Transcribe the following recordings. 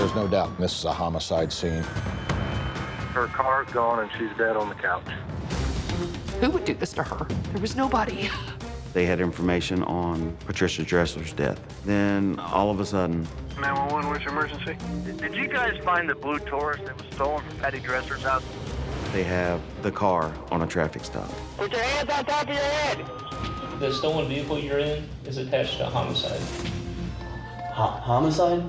There's no doubt this is a homicide scene. Her car's gone and she's dead on the couch. Who would do this to her? There was nobody. They had information on Patricia Dresser's death. Then, all of a sudden... 911, where's your emergency? Did you guys find the blue Taurus that was stolen from Patty Dresser's house? they have the car on a traffic stop. Put your hands on top of your head! The stolen vehicle you're in is attached to a homicide. Homicide?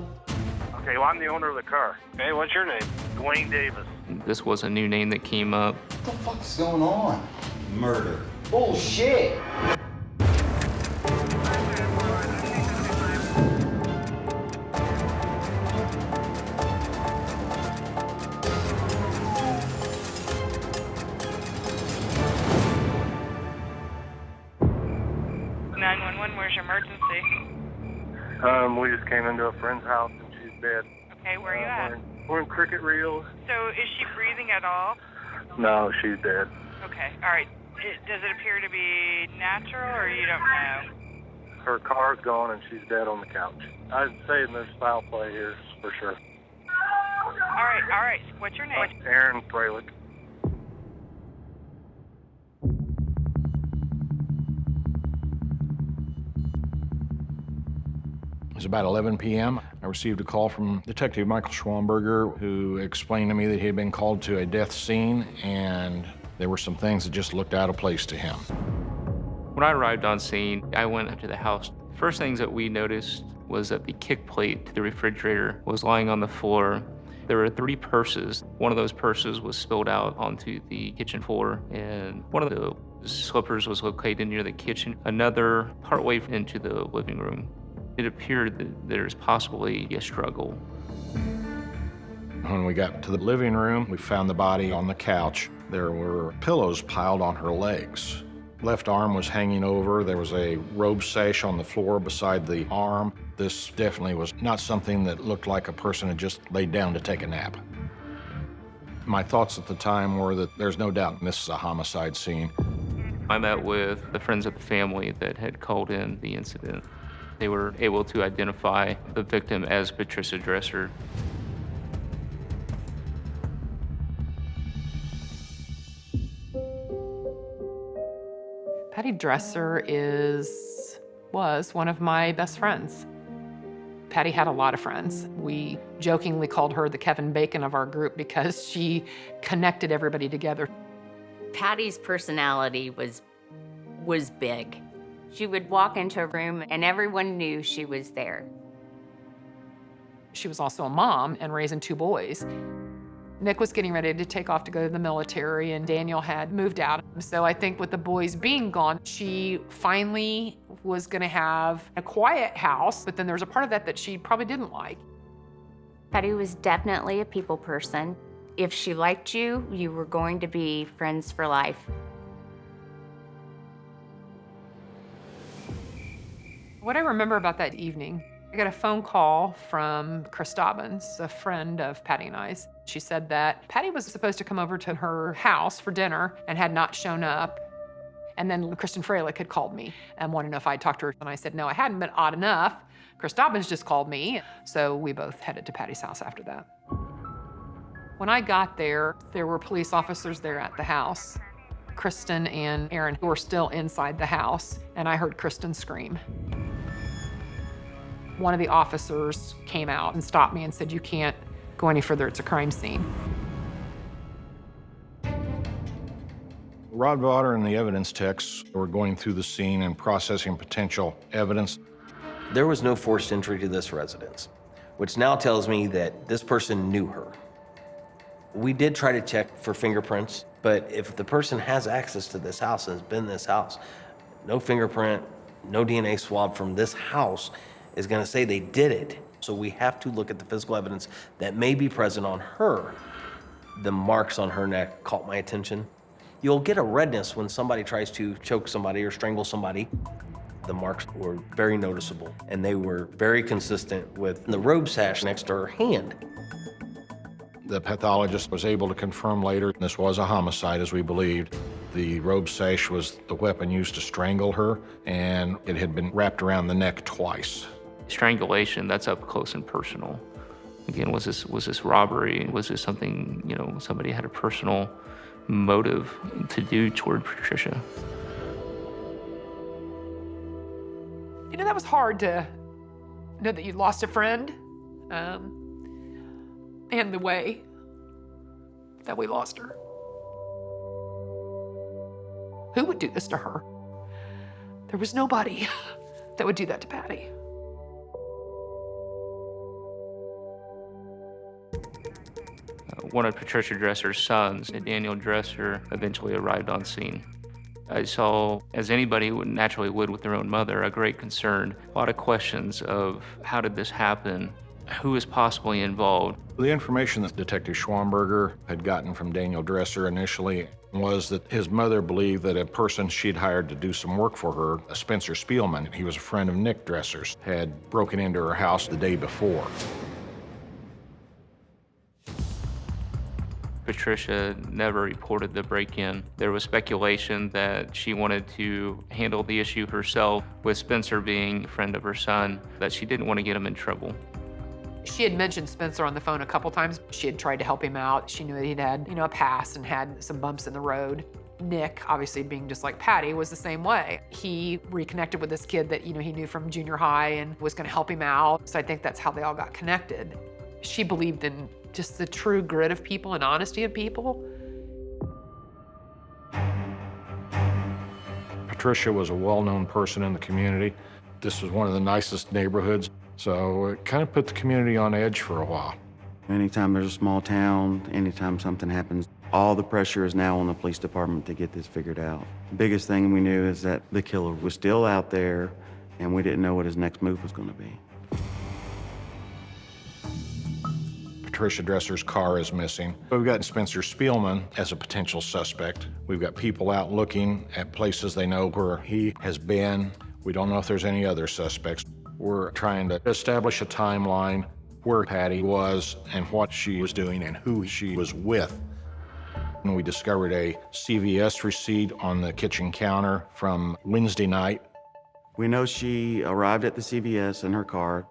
Okay, well, I'm the owner of the car. Hey, what's your name? Dwayne Davis. This was a new name that came up. What the fuck's going on? Murder. Bullshit! Where's your emergency? We just came into a friend's house and she's dead. Okay, where are you at? We're in Cricket Reel. So is she breathing at all? No, she's dead. Okay, all right. Does it appear to be natural or you don't know? Her car's gone and she's dead on the couch. I'd say there's foul play here for sure. All right. What's your name? Aaron Fralick. It was about 11 p.m. I received a call from Detective Michael Schwamberger, who explained to me that he had been called to a death scene and there were some things that just looked out of place to him. When I arrived on scene, I went into the house. First things that we noticed was that the kick plate to the refrigerator was lying on the floor. There were 3 purses. One of those purses was spilled out onto the kitchen floor, and one of the slippers was located near the kitchen, another partway into the living room. It appeared that there's possibly a struggle. When we got to the living room, we found the body on the couch. There were pillows piled on her legs. Left arm was hanging over. There was a robe sash on the floor beside the arm. This definitely was not something that looked like a person had just laid down to take a nap. My thoughts at the time were that there's no doubt this is a homicide scene. I met with the friends of the family that had called in the incident. They were able to identify the victim as Patricia Dresser. Patty Dresser was one of my best friends. Patty had a lot of friends. We jokingly called her the Kevin Bacon of our group because she connected everybody together. Patty's personality was big. She would walk into a room and everyone knew she was there. She was also a mom and raising 2 boys. Nick was getting ready to take off to go to the military, and Daniel had moved out. So I think with the boys being gone, she finally was gonna have a quiet house, but then there was a part of that she probably didn't like. Patty was definitely a people person. If she liked you, you were going to be friends for life. What I remember about that evening, I got a phone call from Chris Dobbins, a friend of Patty and I's. She said that Patty was supposed to come over to her house for dinner and had not shown up. And then Kristen Fralick had called me and wanted to know if I'd talked to her. And I said, no, I hadn't, but odd enough, Chris Dobbins just called me. So we both headed to Patty's house after that. When I got there were police officers there at the house. Kristen and Aaron were still inside the house, and I heard Kristen scream. One of the officers came out and stopped me and said, you can't go any further, it's a crime scene. Rod Vodder and the evidence techs were going through the scene and processing potential evidence. There was no forced entry to this residence, which now tells me that this person knew her. We did try to check for fingerprints, but if the person has access to this house and has been in this house, no fingerprint, no DNA swab from this house is gonna say they did it. So we have to look at the physical evidence that may be present on her. The marks on her neck caught my attention. You'll get a redness when somebody tries to choke somebody or strangle somebody. The marks were very noticeable, and they were very consistent with the robe sash next to her hand. The pathologist was able to confirm later this was a homicide, as we believed. The robe sash was the weapon used to strangle her, and it had been wrapped around the neck twice. Strangulation, that's up close and personal. Again, was this robbery? Was this something, somebody had a personal motive to do toward Patricia? That was hard to know that you'd lost a friend, and the way that we lost her. Who would do this to her? There was nobody that would do that to Patty. One of Patricia Dresser's sons, Daniel Dresser, eventually arrived on scene. I saw, as anybody naturally would with their own mother, a great concern, a lot of questions of how did this happen, who is possibly involved. The information that Detective Schwamberger had gotten from Daniel Dresser initially was that his mother believed that a person she'd hired to do some work for her, a Spencer Spielman, he was a friend of Nick Dresser's, had broken into her house the day before. Patricia never reported the break-in. There was speculation that she wanted to handle the issue herself, with Spencer being a friend of her son, that she didn't want to get him in trouble. She had mentioned Spencer on the phone a couple times. She had tried to help him out. She knew that he'd had, a past and had some bumps in the road. Nick, obviously being just like Patty, was the same way. He reconnected with this kid that, he knew from junior high and was going to help him out. So I think that's how they all got connected. She believed in just the true grit of people and honesty of people. Patricia was a well-known person in the community. This was one of the nicest neighborhoods, so it kind of put the community on edge for a while. Anytime there's a small town, anytime something happens, all the pressure is now on the police department to get this figured out. The biggest thing we knew is that the killer was still out there, and we didn't know what his next move was going to be. Patricia Dresser's car is missing. We've got Spencer Spielman as a potential suspect. We've got people out looking at places they know where he has been. We don't know if there's any other suspects. We're trying to establish a timeline where Patty was and what she was doing and who she was with. And we discovered a CVS receipt on the kitchen counter from Wednesday night. We know she arrived at the CVS in her car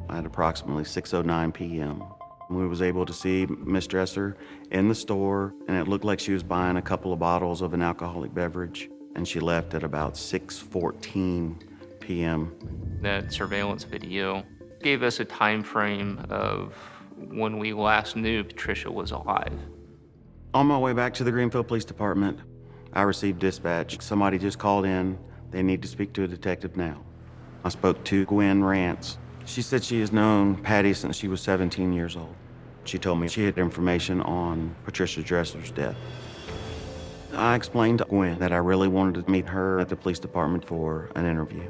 at approximately 6:09 p.m. We was able to see Miss Dresser in the store, and it looked like she was buying a couple of bottles of an alcoholic beverage, and she left at about 6:14 p.m. That surveillance video gave us a time frame of when we last knew Patricia was alive. On my way back to the Greenfield Police Department, I received dispatch. Somebody just called in. They need to speak to a detective now. I spoke to Gwen Rance. She said she has known Patty since she was 17 years old. She told me she had information on Patricia Dresser's death. I explained to Gwen that I really wanted to meet her at the police department for an interview.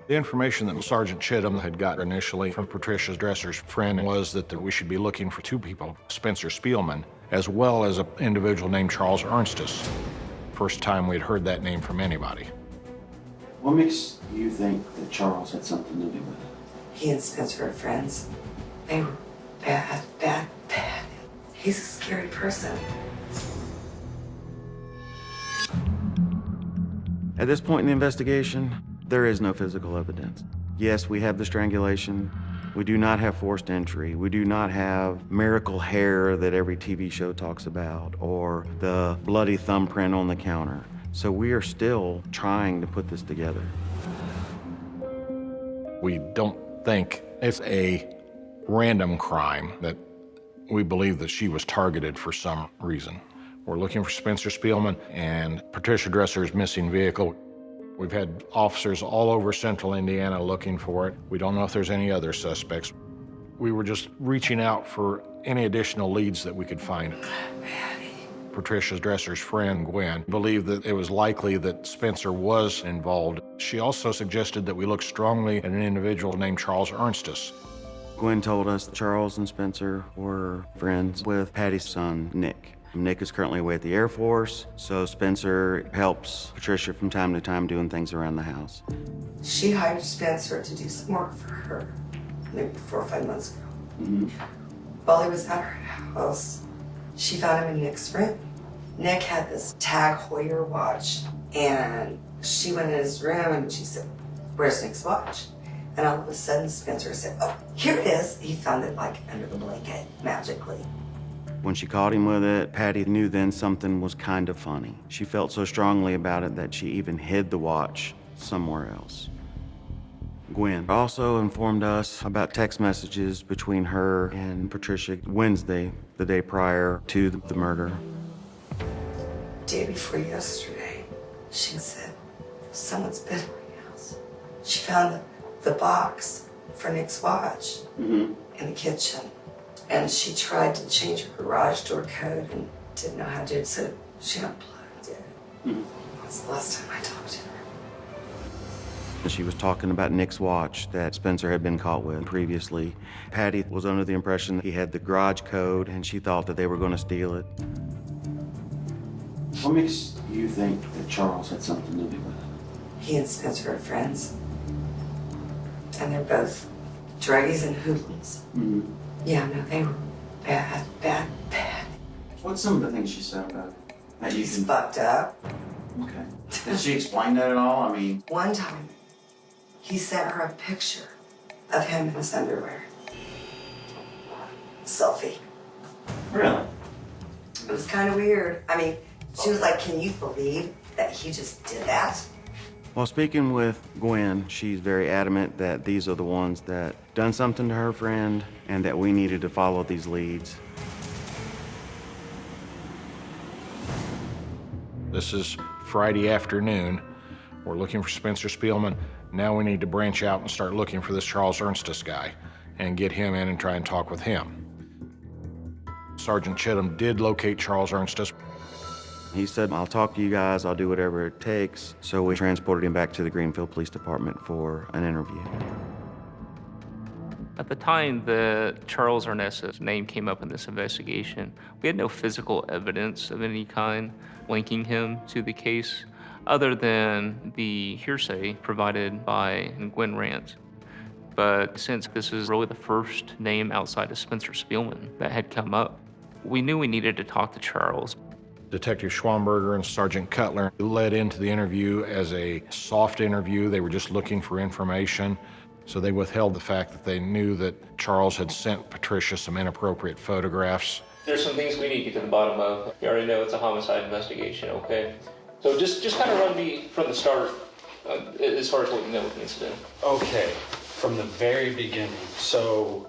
The information that Sergeant Chittum had got initially from Patricia Dresser's friend was that we should be looking for two people, Spencer Spielman, as well as an individual named Charles Ernestes. First time we'd heard that name from anybody. What makes you think that Charles had something to do with it? He and Spencer are friends. They were bad. He's a scary person. At this point in the investigation, there is no physical evidence. Yes, we have the strangulation. We do not have forced entry. We do not have miracle hair that every TV show talks about, or the bloody thumbprint on the counter. So we are still trying to put this together. We don't think it's a random crime, that we believe that she was targeted for some reason. We're looking for Spencer Spielman and Patricia Dresser's missing vehicle. We've had officers all over central Indiana looking for it. We don't know if there's any other suspects. We were just reaching out for any additional leads that we could find. Patricia Dresser's friend, Gwen, believed that it was likely that Spencer was involved. She also suggested that we look strongly at an individual named Charles Ernestes. Gwen told us Charles and Spencer were friends with Patty's son, Nick. Nick is currently away at the Air Force, so Spencer helps Patricia from time to time doing things around the house. She hired Spencer to do some work for her, maybe 4 or 5 months ago. While he was at her house, she found him in Nick's room. Nick had this Tag Heuer watch, and she went in his room and she said, "Where's Nick's watch?" And all of a sudden, Spencer said, "Oh, here it is." He found it like under the blanket, magically. When she caught him with it, Patty knew then something was kind of funny. She felt so strongly about it that she even hid the watch somewhere else. Gwen also informed us about text messages between her and Patricia Wednesday, the day prior to the murder. Day before yesterday, she said, "Someone's been in my house." She found the box for Nick's watch in the kitchen. And she tried to change her garage door code and didn't know how to do it, so she unplugged it. That's the last time I talked to her. She was talking about Nick's watch that Spencer had been caught with previously. Patty was under the impression that he had the garage code, and she thought that they were going to steal it. What makes you think that Charles had something to do with it? He and Spencer are friends. And they're both druggies and hoodlums. Yeah, no, they were bad, bad, bad. What's some of the things she said about it? That you He's can... fucked up. Okay. Did she explain that at all? I mean... One time, he sent her a picture of him in his underwear. Selfie. Really? It was kind of weird. I mean, she was like, "Can you believe that he just did that?" While speaking with Gwen, she's very adamant that these are the ones that done something to her friend and that we needed to follow these leads. This is Friday afternoon. We're looking for Spencer Spielman. Now we need to branch out and start looking for this Charles Ernestes guy and get him in and try and talk with him. Sergeant Chittum did locate Charles Ernestes. He said, "I'll talk to you guys, I'll do whatever it takes." So we transported him back to the Greenfield Police Department for an interview. At the time that Charles Ernestes' name came up in this investigation, we had no physical evidence of any kind linking him to the case, other than the hearsay provided by Gwen Rant. But since this is really the first name outside of Spencer Spielman that had come up, we knew we needed to talk to Charles. Detective Schwamberger and Sergeant Cutler led into the interview as a soft interview. They were just looking for information. So they withheld the fact that they knew that Charles had sent Patricia some inappropriate photographs. There's some things we need to get to the bottom of. You already know it's a homicide investigation, okay? So just kind of run me from the start as far as what you know with the incident. Okay, from the very beginning. So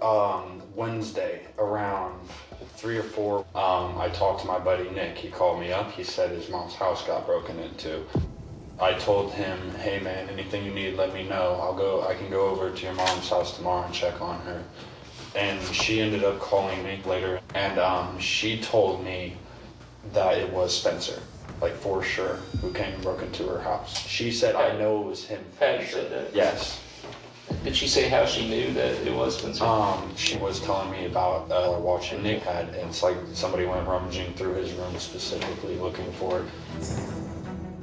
Wednesday around 3 or 4, I talked to my buddy Nick. He called me up. He said his mom's house got broken into. I told him, "Hey man, anything you need, let me know. I can go over to your mom's house tomorrow and check on her." And she ended up calling me later, and she told me that it was Spencer, like for sure, who came and broke into her house. She said, "I know it was him." Patty said that? Yes. Did she say how she knew that it was Spencer? She was telling me about watching Nick had, and it's like somebody went rummaging through his room specifically looking for it.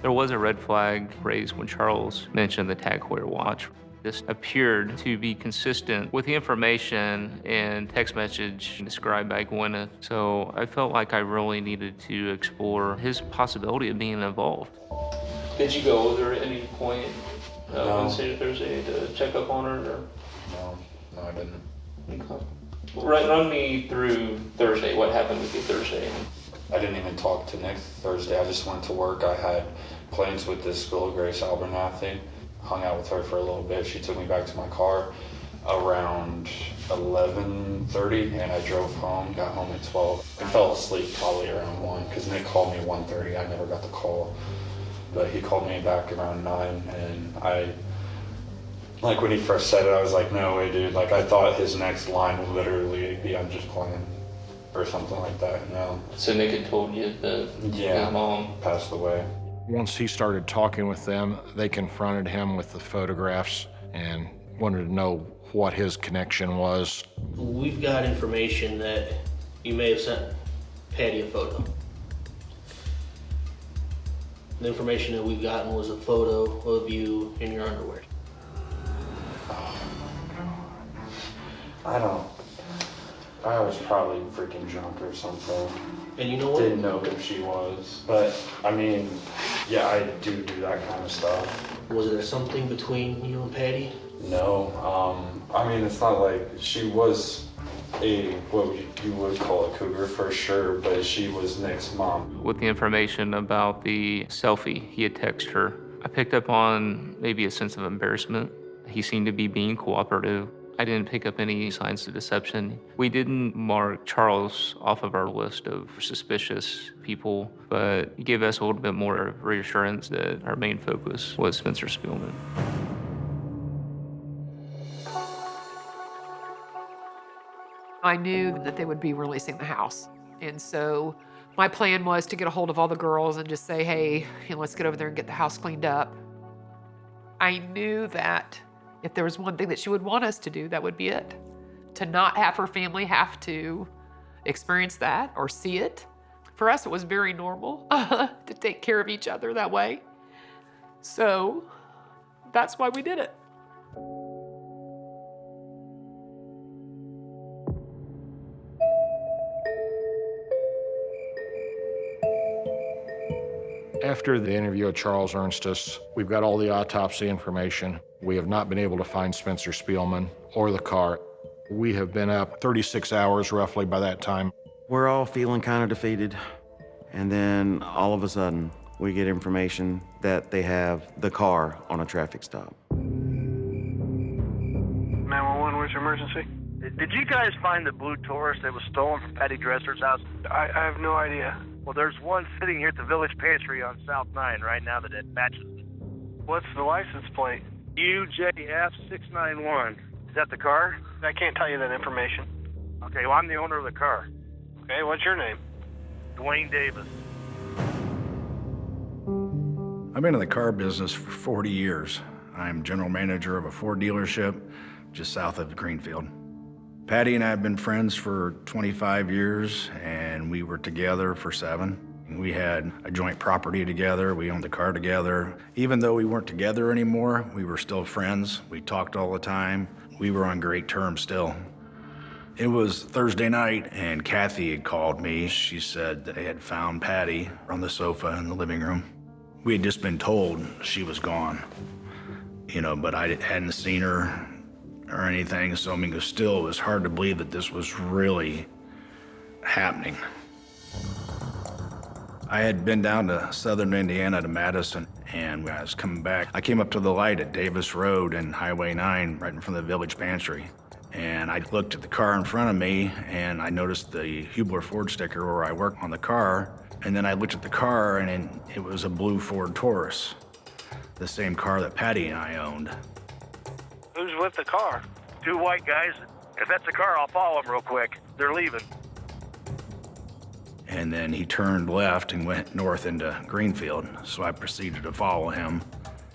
There was a red flag raised when Charles mentioned the Tag Heuer watch. This appeared to be consistent with the information and text message described by Gwen. So I felt like I really needed to explore his possibility of being involved. Did you go over at any point Wednesday or Thursday to check up on her? Or? No, I didn't. Okay. Run me through Thursday. What happened with you Thursday? I didn't even talk to Nick Thursday. I just went to work. I had plans with this girl, Grace Abernathy. Hung out with her for a little bit. She took me back to my car around 11:30, and I drove home, got home at 12. I fell asleep probably around 1, because Nick called me at 1:30. I never got the call. But he called me back around 9, and like when he first said it, I was like, "No way, dude." Like I thought his next line would literally be, "I'm just playing," or something like that. No. So Nick had told you that his mom passed away. Once he started talking with them, they confronted him with the photographs and wanted to know what his connection was. We've got information that you may have sent Patty a photo. The information that we've gotten was a photo of you in your underwear. I was probably freaking drunk or something. And you know what? Didn't know who she was. But, I mean, yeah, I do that kind of stuff. Was there something between you and Patty? No, I mean, it's not like she was what you would call a cougar for sure, but she was Nick's mom. With the information about the selfie he had texted her, I picked up on maybe a sense of embarrassment. He seemed to be being cooperative. I didn't pick up any signs of deception. We didn't mark Charles off of our list of suspicious people, but he gave us a little bit more reassurance that our main focus was Spencer Spielman. I knew that they would be releasing the house. And so my plan was to get a hold of all the girls and just say, hey, let's get over there and get the house cleaned up. I knew that if there was one thing that she would want us to do, that would be it. To not have her family have to experience that or see it. For us, it was very normal to take care of each other that way. So that's why we did it. After the interview of Charles Ernestes, we've got all the autopsy information. We have not been able to find Spencer Spielman or the car. We have been up 36 hours roughly by that time. We're all feeling kind of defeated. And then all of a sudden, we get information that they have the car on a traffic stop. 911, where's your emergency? Did you guys find the blue Taurus that was stolen from Patty Dresser's house? I have no idea. Well, there's one sitting here at the village pantry on South 9 right now that matches it. What's the license plate? UJF691. Is that the car? I can't tell you that information. Okay, well, I'm the owner of the car. Okay, what's your name? Dwayne Davis. I've been in the car business for 40 years. I'm general manager of a Ford dealership just south of Greenfield. Patty and I have been friends for 25 years, and we were together for 7. We had a joint property together. We owned the car together. Even though we weren't together anymore, we were still friends. We talked all the time. We were on great terms still. It was Thursday night, and Kathy had called me. She said they had found Patty on the sofa in the living room. We had just been told she was gone, but I hadn't seen her or anything, so it was hard to believe that this was really happening. I had been down to southern Indiana to Madison, and when I was coming back, I came up to the light at Davis Road and Highway 9 right in front of the village pantry. And I looked at the car in front of me, and I noticed the Hubler Ford sticker where I work on the car. And then I looked at the car, and it was a blue Ford Taurus, the same car that Patty and I owned. Who's with the car? 2 white guys. If that's the car, I'll follow them real quick. They're leaving. And then he turned left and went north into Greenfield, so I proceeded to follow him.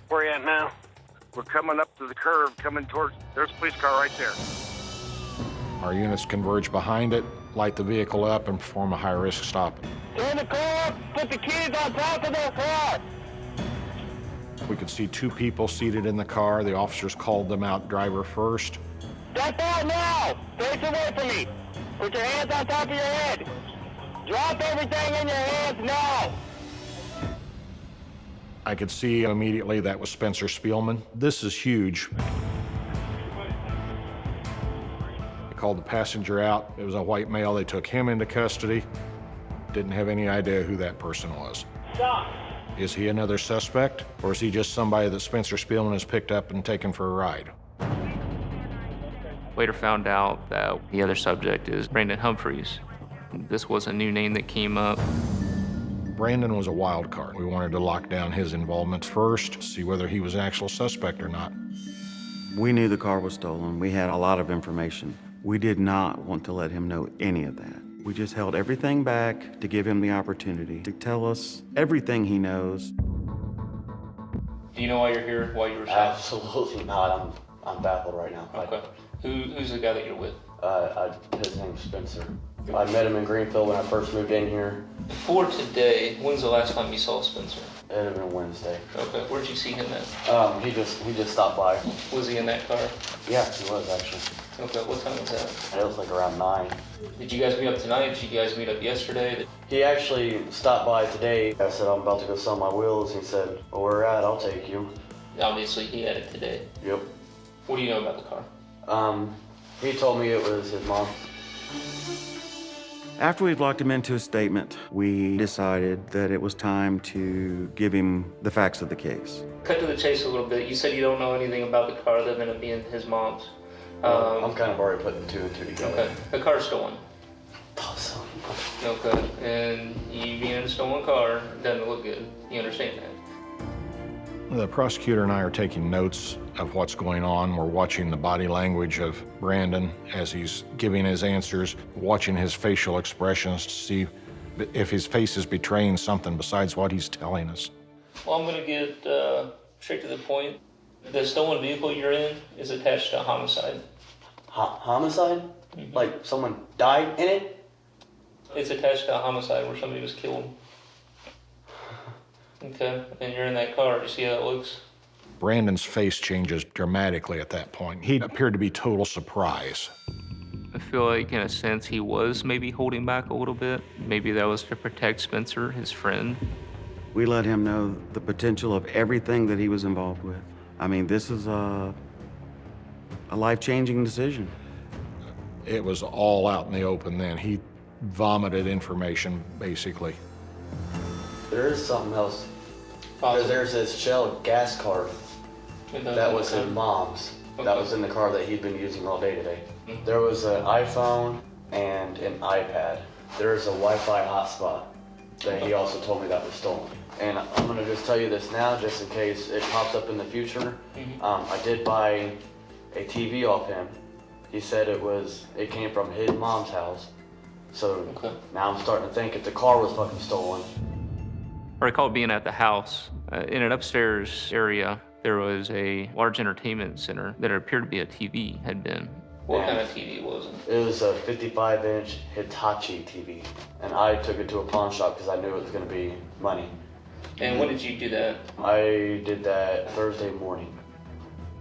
Where are you at now? We're coming up to the curve, coming towards, there's a police car right there. Our units converge behind it, light the vehicle up, and perform a high-risk stop. Turn the car up, put the keys on top of their car. We could see 2 people seated in the car. The officers called them out, driver first. Step out now! Face away from me! Put your hands on top of your head! Drop everything in your hands now! I could see immediately that was Spencer Spielman. This is huge. They called the passenger out. It was a white male. They took him into custody. Didn't have any idea who that person was. Stop! Is he another suspect, or is he just somebody that Spencer Spielman has picked up and taken for a ride? Later found out that the other subject is Brandon Humphreys. This was a new name that came up. Brandon was a wild card. We wanted to lock down his involvement first, see whether he was an actual suspect or not. We knew the car was stolen. We had a lot of information. We did not want to let him know any of that. We just held everything back to give him the opportunity to tell us everything he knows. Do you know why you're here, why you were shot? Absolutely not. I'm baffled right now. Okay. Who's the guy that you're with? His name's Spencer. I met him in Greenfield when I first moved in here. For today, when's the last time you saw Spencer? It had been Wednesday. Okay, where'd you see him at? He just stopped by. Was he in that car? Yeah, he was actually. Okay, what time was that? It was like around 9. Did you guys meet up tonight? Did you guys meet up yesterday? He actually stopped by today. I said, I'm about to go sell my wheels. He said, well, where at? I'll take you. Obviously, he had it today. Yep. What do you know about the car? He told me it was his mom. After we'd locked him into a statement, we decided that it was time to give him the facts of the case. Cut to the chase a little bit. You said you don't know anything about the car other than it being his mom's. I'm kind of already putting two and two together. Okay. The car's stolen. Awesome. Okay. And you being in a stolen car doesn't look good. You understand that? The prosecutor and I are taking notes of what's going on. We're watching the body language of Brandon as he's giving his answers, watching his facial expressions to see if his face is betraying something besides what he's telling us. Well, I'm going to get straight to the point. The stolen vehicle you're in is attached to a homicide. Homicide? Mm-hmm. Like someone died in it? It's attached to a homicide where somebody was killed. Okay, and you're in that car. You see how it looks? Brandon's face changes dramatically at that point. He appeared to be total surprise. I feel like, in a sense, he was maybe holding back a little bit. Maybe that was to protect Spencer, his friend. We let him know the potential of everything that he was involved with. I mean, this is a life-changing decision. It was all out in the open then. He vomited information, basically. There is something else. Because there's this Shell gas card that was his mom's. That was in the car that he'd been using all day today. There was an iPhone and an iPad. There's a Wi-Fi hotspot that he also told me that was stolen. And I'm gonna just tell you this now, just in case it pops up in the future. I did buy a TV off him. He said it came from his mom's house. So now I'm starting to think if the car was fucking stolen. I recall being at the house. In an upstairs area, there was a large entertainment center that appeared to be a TV had been. What kind of TV was it? It was a 55-inch Hitachi TV. And I took it to a pawn shop because I knew it was gonna be money. And when did you do that? I did that Thursday morning.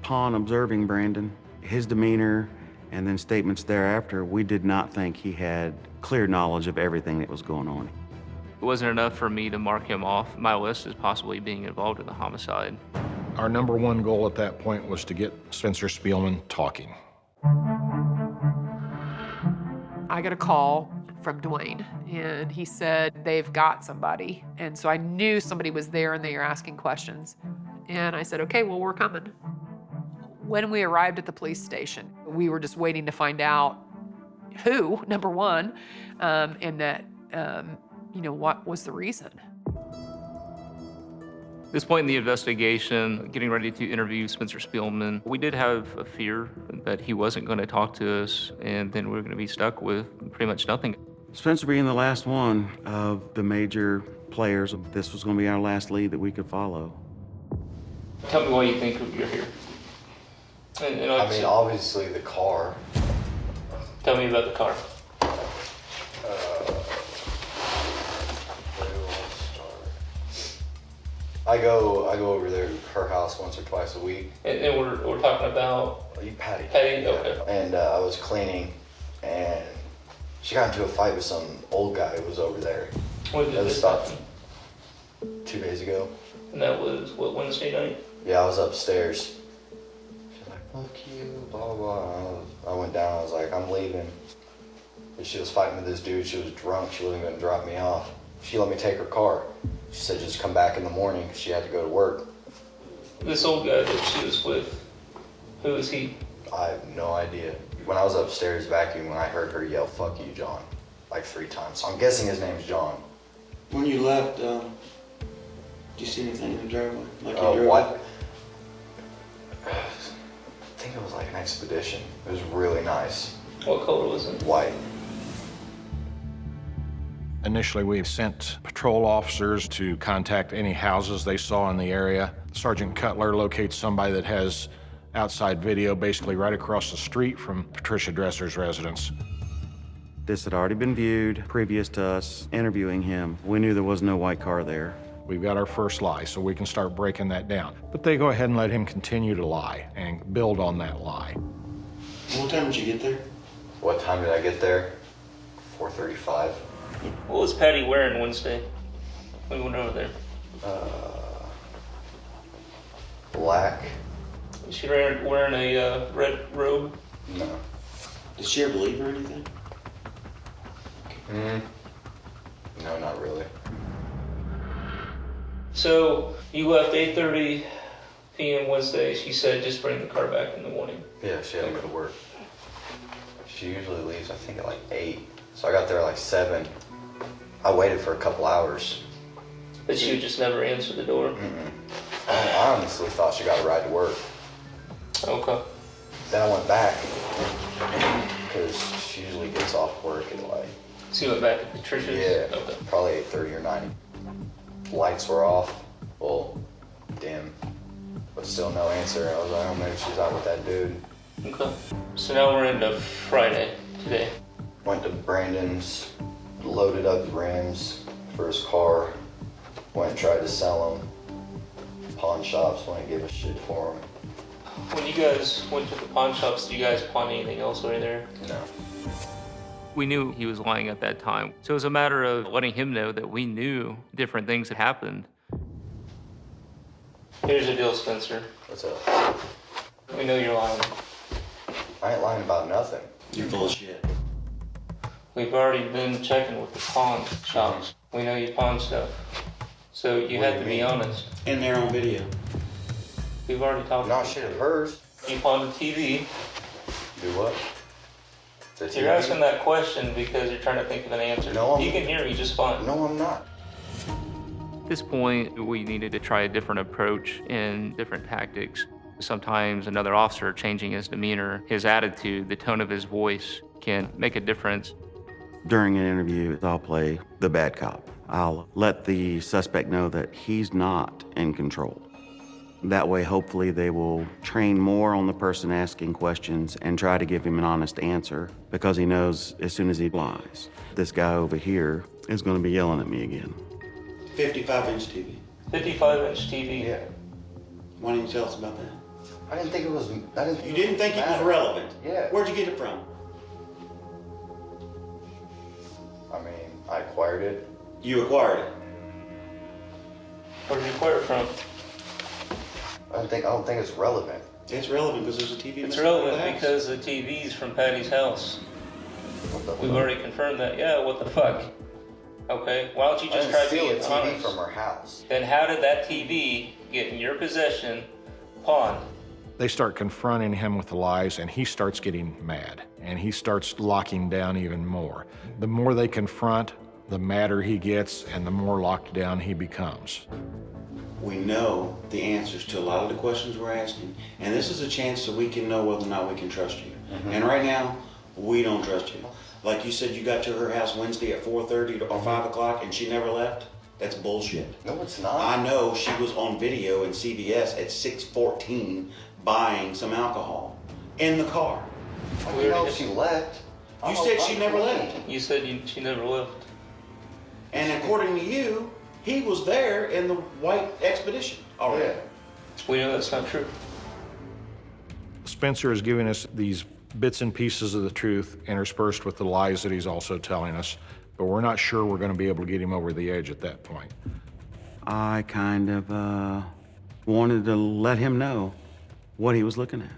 Upon observing Brandon, his demeanor, and then statements thereafter, we did not think he had clear knowledge of everything that was going on. It wasn't enough for me to mark him off my list as possibly being involved in the homicide. Our number one goal at that point was to get Spencer Spielman talking. I got a call from Dwayne, and he said they've got somebody. And so I knew somebody was there and they were asking questions. And I said, okay, well, we're coming. When we arrived at the police station, we were just waiting to find out who, number one, and that, what was the reason. At this point in the investigation, getting ready to interview Spencer Spielman, we did have a fear that he wasn't going to talk to us, and then we were going to be stuck with pretty much nothing. Spencer being the last one of the major players, this was going to be our last lead that we could follow. Tell me why you think you're here. And I mean, obviously the car. Tell me about the car. I go over there to her house once or twice a week. And we're talking about Patty. Patty, okay. And I was cleaning, and she got into a fight with some old guy who was over there. When did this happen? 2 days ago. And that was, what, Wednesday night? Yeah, I was upstairs. She's like, fuck you, blah, blah, blah. I went down, I was like, I'm leaving. And she was fighting with this dude, she was drunk, she wasn't gonna drop me off. She let me take her car. She said just come back in the morning because she had to go to work. This old guy that she was with, who is he? I have no idea. When I was upstairs vacuuming, I heard her yell, fuck you, John, like 3 times. So I'm guessing his name's John. When you left, did you see anything in the driveway? What? I think it was like an Expedition. It was really nice. What color was it? White. Initially, we sent patrol officers to contact any houses they saw in the area. Sergeant Cutler locates somebody that has outside video basically right across the street from Patricia Dresser's residence. This had already been viewed previous to us interviewing him. We knew there was no white car there. We've got our first lie, so we can start breaking that down. But they go ahead and let him continue to lie and build on that lie. What time did you get there? What time did I get there? 4:35. What was Patty wearing Wednesday when we went over there? Black. Was she wearing a red robe? No. Did she ever leave or anything? No, not really. So you left 8:30 p.m. Wednesday. She said just bring the car back in the morning. Yeah, she had to go to work. She usually leaves, I think, at like 8. So I got there at like 7. I waited for a couple hours. But she would just never answer the door? I honestly thought she got a ride to work. Okay. Then I went back, because she usually gets off work at like... So you went back to Patricia's? Yeah, Okay. probably 8:30 or 9. Lights were off, well, dim, but still no answer. I was like, oh, maybe she's out with that dude. Okay. So now we're into Friday today. Went to Brandon's, loaded up rims for his car, went and tried to sell them. Pawn shops wouldn't give a shit for them. When you guys went to the pawn shops, did you guys pawn anything else over there? No. We knew he was lying at that time. So it was a matter of letting him know that we knew different things had happened. Here's the deal, Spencer. What's up? We know you're lying. I ain't lying about nothing. You're full of shit. We've already been checking with the pawn shops. We know you pawn stuff. So you had to be honest. And they're on video. We've already talked. Not shit of hers. You pawned a TV. Do what? The You're TV? asking that question because you're trying to think of an answer. No, you can hear me just fine. No, I'm not. At this point, we needed to try a different approach and different tactics. Sometimes another officer changing his demeanor, his attitude, the tone of his voice can make a difference. During an interview, I'll play the bad cop. I'll let the suspect know that he's not in control. That way, hopefully, they will train more on the person asking questions and try to give him an honest answer, because he knows as soon as he lies, this guy over here is going to be yelling at me again. 55-inch TV. 55-inch TV? Yeah. Why didn't you tell us about that? I didn't think it was... You didn't think it was relevant? Yeah. Where'd you get it from? I mean, I acquired it. You acquired it? Where did you acquire it from? I don't think it's relevant. It's relevant because there's a TV. It's relevant because the TV's from Patty's house. We've already confirmed that. Yeah, what the fuck? Okay, why don't you just try steal being a TV honest? from her house. Then how did that TV get in your possession, pawned? They start confronting him with the lies, and he starts getting mad, and he starts locking down even more. The more they confront, the madder he gets, and the more locked down he becomes. We know the answers to a lot of the questions we're asking, and this is a chance so we can know whether or not we can trust you. And right now, we don't trust you. Like you said, you got to her house Wednesday at 4:30 or 5 o'clock and she never left? That's bullshit. No, it's not. I know she was on video in CVS at 6:14 buying some alcohol in the car. How do you know she left? You said she never left. You said she never left. And according to you, he was there in the white Expedition already. We know that's not true. Spencer is giving us these bits and pieces of the truth interspersed with the lies that he's also telling us, but we're not sure we're going to be able to get him over the edge at that point. I kind of wanted to let him know what he was looking at,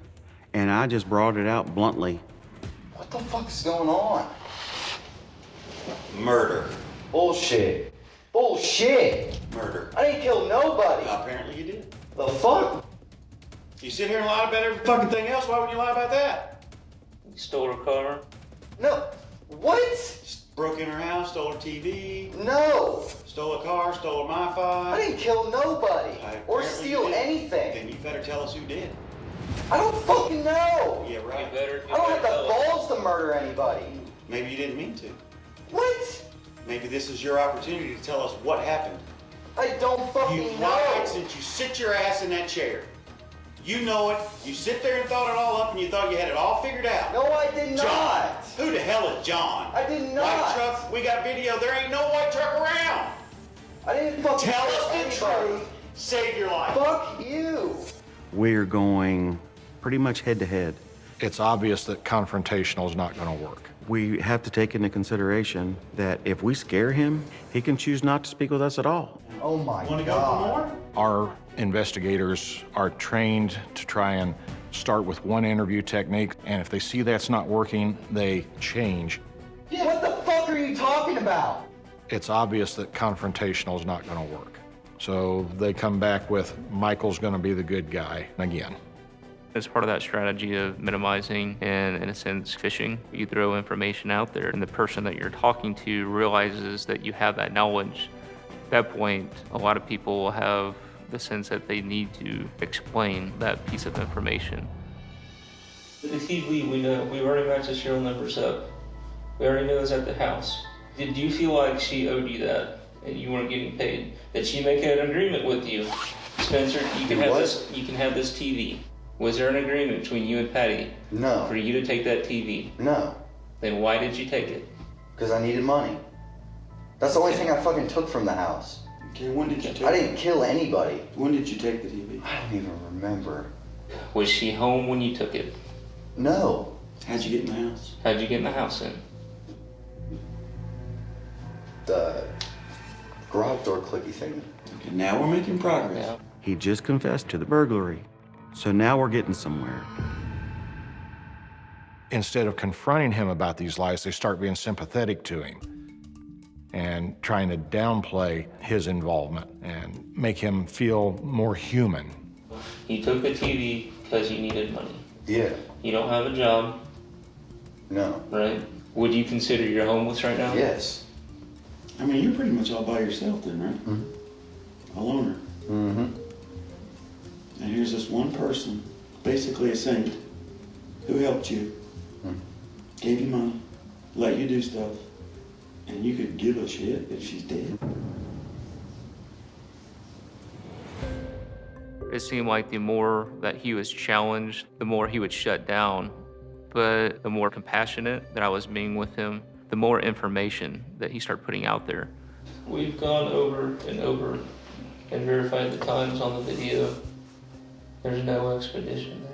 and I just brought it out bluntly. What the fuck is going on? Murder. Bullshit. Bullshit. Murder. I didn't kill nobody. Apparently you did. The fuck? You sit here and lie about every fucking thing else, why would you lie about that? You stole her car? No. What? Broke in her house, stole her TV. No. Stole a car, stole her Wi-Fi. I didn't kill nobody. Or Apparently steal you did. anything. Then you better tell us who did. I don't fucking know. Yeah, right. I don't have the balls to murder anybody. Maybe you didn't mean to. What? Maybe this is your opportunity to tell us what happened. I don't fucking You know. lied since you sit your ass in that chair. You know it. You sit there and thought it all up and you thought you had it all figured out. No, I did John. not. Who the hell is John? I did not. White truck. We got video. There ain't no white truck around. I didn't fucking Tell kill us the anybody. truth. Save your life. Fuck you. We're going pretty much head to head. It's obvious that confrontational is not going to work. We have to take into consideration that if we scare him, he can choose not to speak with us at all. Oh my God. Our investigators are trained to try and start with one interview technique, and if they see that's not working, they change. What the fuck are you talking about? It's obvious that confrontational is not going to work. So they come back with, Michael's going to be the good guy again. As part of that strategy of minimizing and, in a sense, fishing, you throw information out there and the person that you're talking to realizes that you have that knowledge. At that point, a lot of people will have the sense that they need to explain that piece of information. The TV, we know, we already matched the serial numbers up. We already know it's at the house. Did you feel like she owed you that and you weren't getting paid? Did she make an agreement with you? Spencer, you can have this. You can have this TV. Was there an agreement between you and Patty? No. For you to take that TV? No. Then why did you take it? Because I needed money. That's the only thing I fucking took from the house. Okay, when did you take it? I didn't kill anybody. When did you take the TV? I don't even remember. Was she home when you took it? No. How'd you get in the house? How'd you get in the house then? The garage door clicky thingy. Okay, now we're making progress. Yeah. He just confessed to the burglary. So now we're getting somewhere. Instead of confronting him about these lies, they start being sympathetic to him and trying to downplay his involvement and make him feel more human. You took the TV because you needed money. Yeah. You don't have a job, No. right? Would you consider you're homeless right now? Yes. I mean, you're pretty much all by yourself then, right? Mm-hmm. A loner. Mm-hmm. And here's this one person, basically a saint, who helped you, gave you money, let you do stuff, and you could give a shit if she's dead. It seemed like the more that he was challenged, the more he would shut down. But the more compassionate that I was being with him, the more information that he started putting out there. We've gone over and verified the times on the video. There's no expedition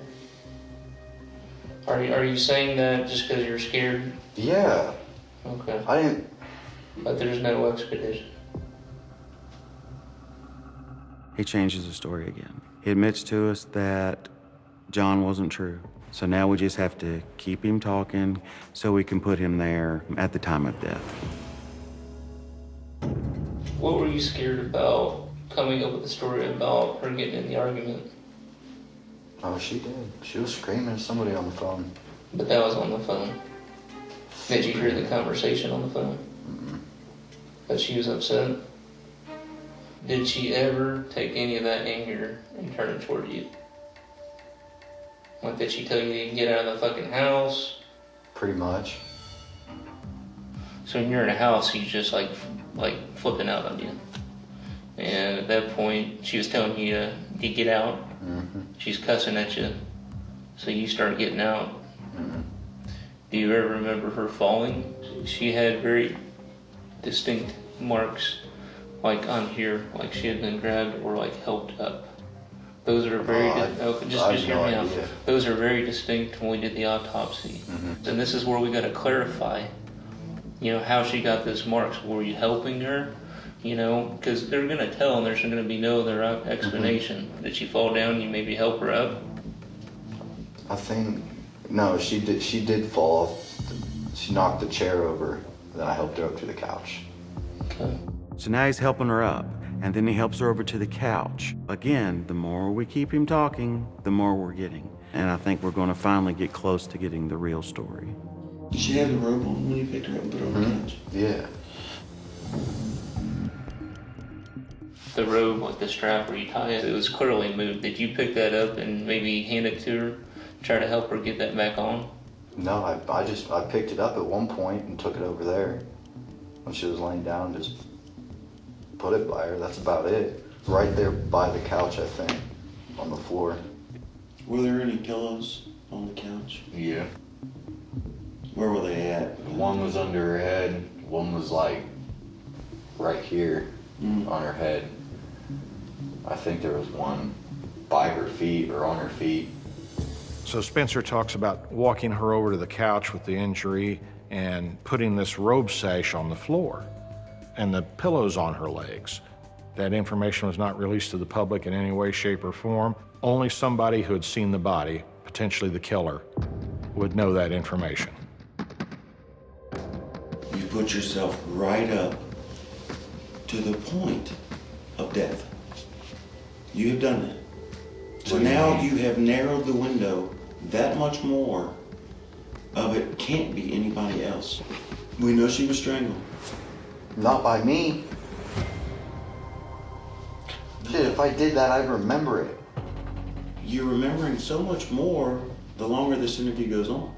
there. Are you saying that just because you're scared? Yeah. Okay. I didn't. But there's no expedition. He changes the story again. He admits to us that John wasn't true. So now we just have to keep him talking so we can put him there at the time of death. What were you scared about coming up with a story about her getting in the argument? Oh, she did. She was screaming at somebody on the phone. But that was on the phone. Did you hear the conversation on the phone? Mm-mm. That she was upset? Did she ever take any of that anger and turn it toward you? Like, did she tell you to get out of the fucking house? Pretty much. So when you're in a house, she's just like flipping out on you. And at that point, she was telling you to get out. Mm-hmm. She's cussing at you. So you start getting out. Mm-hmm. Do you ever remember her falling? She had very distinct marks, like on here, like she had been grabbed or like helped up. Those are very, just hear me out. Those are very distinct when we did the autopsy. Mm-hmm. And this is where we got to clarify, how she got those marks. Were you helping her? Because they're going to tell and there's going to be no other explanation. Mm-hmm. Did she fall down? You maybe help her up? I think, no, she did fall. She knocked the chair over, then I helped her up to the couch. Okay. So now he's helping her up, and then he helps her over to the couch. Again, the more we keep him talking, the more we're getting. And I think we're going to finally get close to getting the real story. Did she have the robe on when you picked her up and put her on the couch? Yeah. The robe, like the strap where you tie it, it was clearly moved. Did you pick that up and maybe hand it to her, try to help her get that back on? No, I picked it up at one point and took it over there. When she was laying down, just put it by her. That's about it. Right there by the couch, I think, on the floor. Were there any pillows on the couch? Yeah. Where were they at? One was under her head. One was like right here on her head. I think there was one by her feet or on her feet. So Spencer talks about walking her over to the couch with the injury and putting this robe sash on the floor and the pillows on her legs. That information was not released to the public in any way, shape, or form. Only somebody who had seen the body, potentially the killer, would know that information. You put yourself right up to the point of death. You have done that. So now you have narrowed the window that much more of it can't be anybody else. We know she was strangled. Not by me. Shit, if I did that, I'd remember it. You're remembering so much more the longer this interview goes on.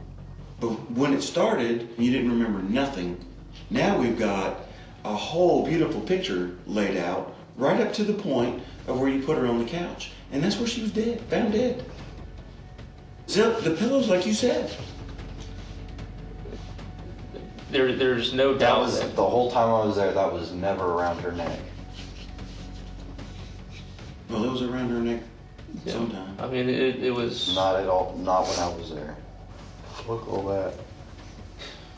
But when it started, you didn't remember nothing. Now we've got a whole beautiful picture laid out right up to the point of where you put her on the couch. And that's where she was dead, found dead. The pillows, like you said. There's no doubt that the whole time I was there, that was never around her neck. Well, it was around her neck sometime. I mean, it was... Not at all, not when I was there. Look at all that.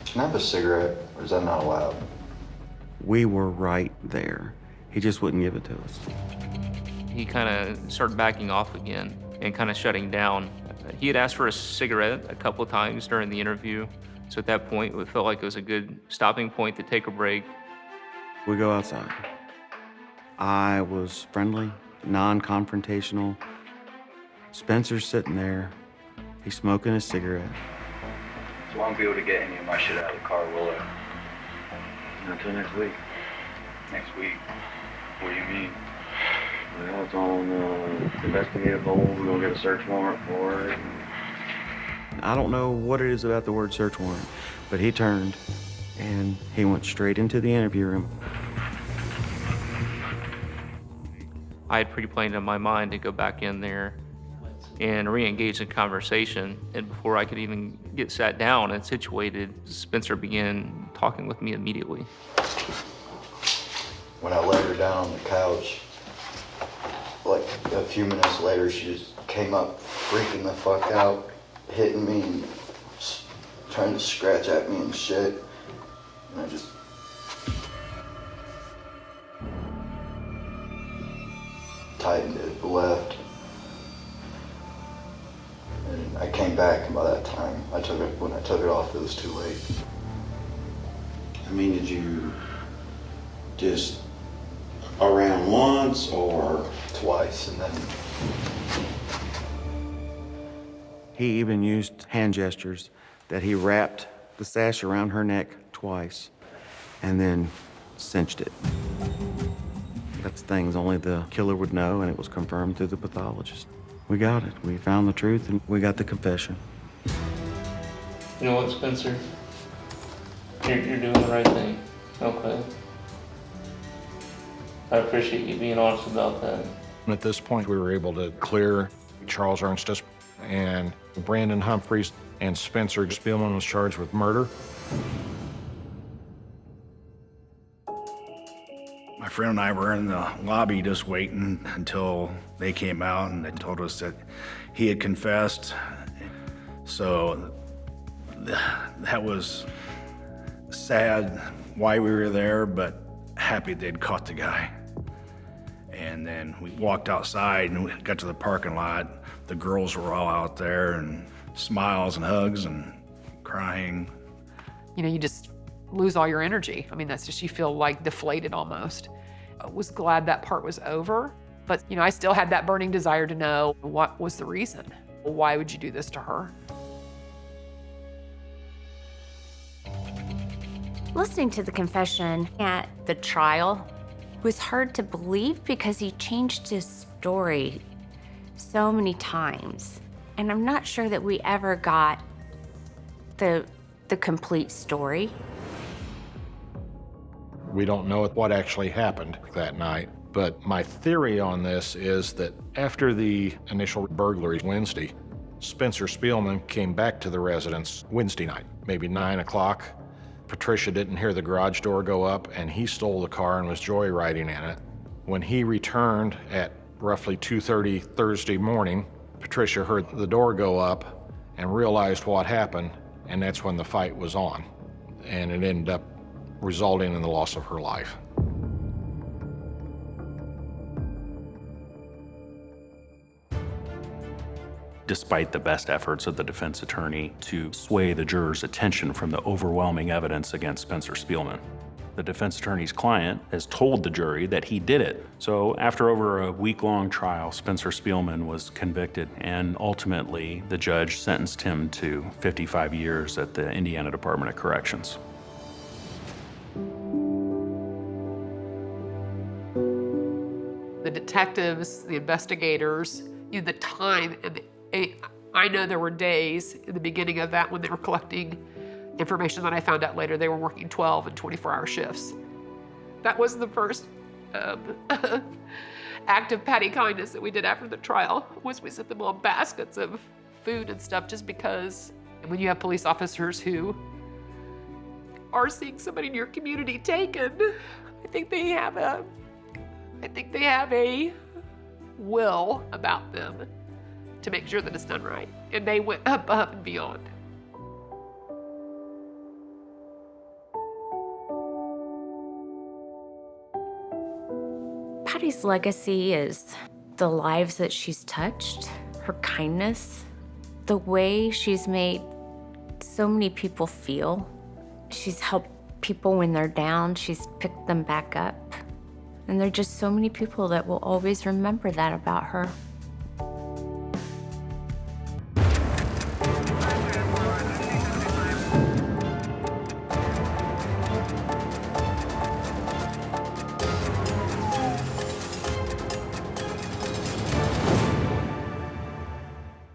Can I have a cigarette, or is that not allowed? We were right there. He just wouldn't give it to us. He kind of started backing off again and kind of shutting down. He had asked for a cigarette a couple of times during the interview. So at that point, it felt like it was a good stopping point to take a break. We go outside. I was friendly, non-confrontational. Spencer's sitting there. He's smoking a cigarette. So I won't be able to get any of my shit out of the car, will I? Not until next week. Next week? What do you mean? Well, it's on investigative hold. We're gonna get a search warrant for it. I don't know what it is about the word search warrant, but he turned and he went straight into the interview room. I had pre-planned in my mind to go back in there and re-engage in conversation. And before I could even get sat down and situated, Spencer began talking with me immediately. When I laid her down on the couch, like a few minutes later, she just came up freaking the fuck out, hitting me and trying to scratch at me and shit. And I just... tightened it left. And I came back, and by that time, when I took it off, it was too late. I mean, did you just around once or? Twice, and then... He even used hand gestures that he wrapped the sash around her neck twice and then cinched it. That's things only the killer would know, and it was confirmed through the pathologist. We got it. We found the truth, and we got the confession. You know what, Spencer? You're doing the right thing, okay? I appreciate you being honest about that. At this point, we were able to clear Charles Ernestes and Brandon Humphreys, and Spencer Spielman was charged with murder. My friend and I were in the lobby just waiting until they came out and they told us that he had confessed. So that was sad why we were there, but happy they'd caught the guy. And then we walked outside and we got to the parking lot. The girls were all out there and smiles and hugs and crying. You know, you just lose all your energy. I mean, that's just, you feel like deflated almost. I was glad that part was over, but you know, I still had that burning desire to know what was the reason. Why would you do this to her? Listening to the confession at the trial was hard to believe because he changed his story so many times. And I'm not sure that we ever got the complete story. We don't know what actually happened that night, but my theory on this is that after the initial burglary Wednesday, Spencer Spielman came back to the residence Wednesday night, maybe 9 o'clock. Patricia didn't hear the garage door go up, and he stole the car and was joyriding in it. When he returned at roughly 2:30 Thursday morning, Patricia heard the door go up, and realized what happened, and that's when the fight was on. And it ended up resulting in the loss of her life. Despite the best efforts of the defense attorney to sway the jurors' attention from the overwhelming evidence against Spencer Spielman, the defense attorney's client has told the jury that he did it. So after over a week-long trial, Spencer Spielman was convicted, and ultimately the judge sentenced him to 55 years at the Indiana Department of Corrections. The detectives, the investigators, the time, and I know there were days in the beginning of that when they were collecting information that I found out later, they were working 12 and 24-hour shifts. That was the first act of Patty kindness that we did after the trial, was we sent them all baskets of food and stuff just because. And when you have police officers who are seeing somebody in your community taken, I think they have a will about them to make sure that it's done right. And they went above and beyond. Patty's legacy is the lives that she's touched, her kindness, the way she's made so many people feel. She's helped people when they're down, she's picked them back up. And there are just so many people that will always remember that about her.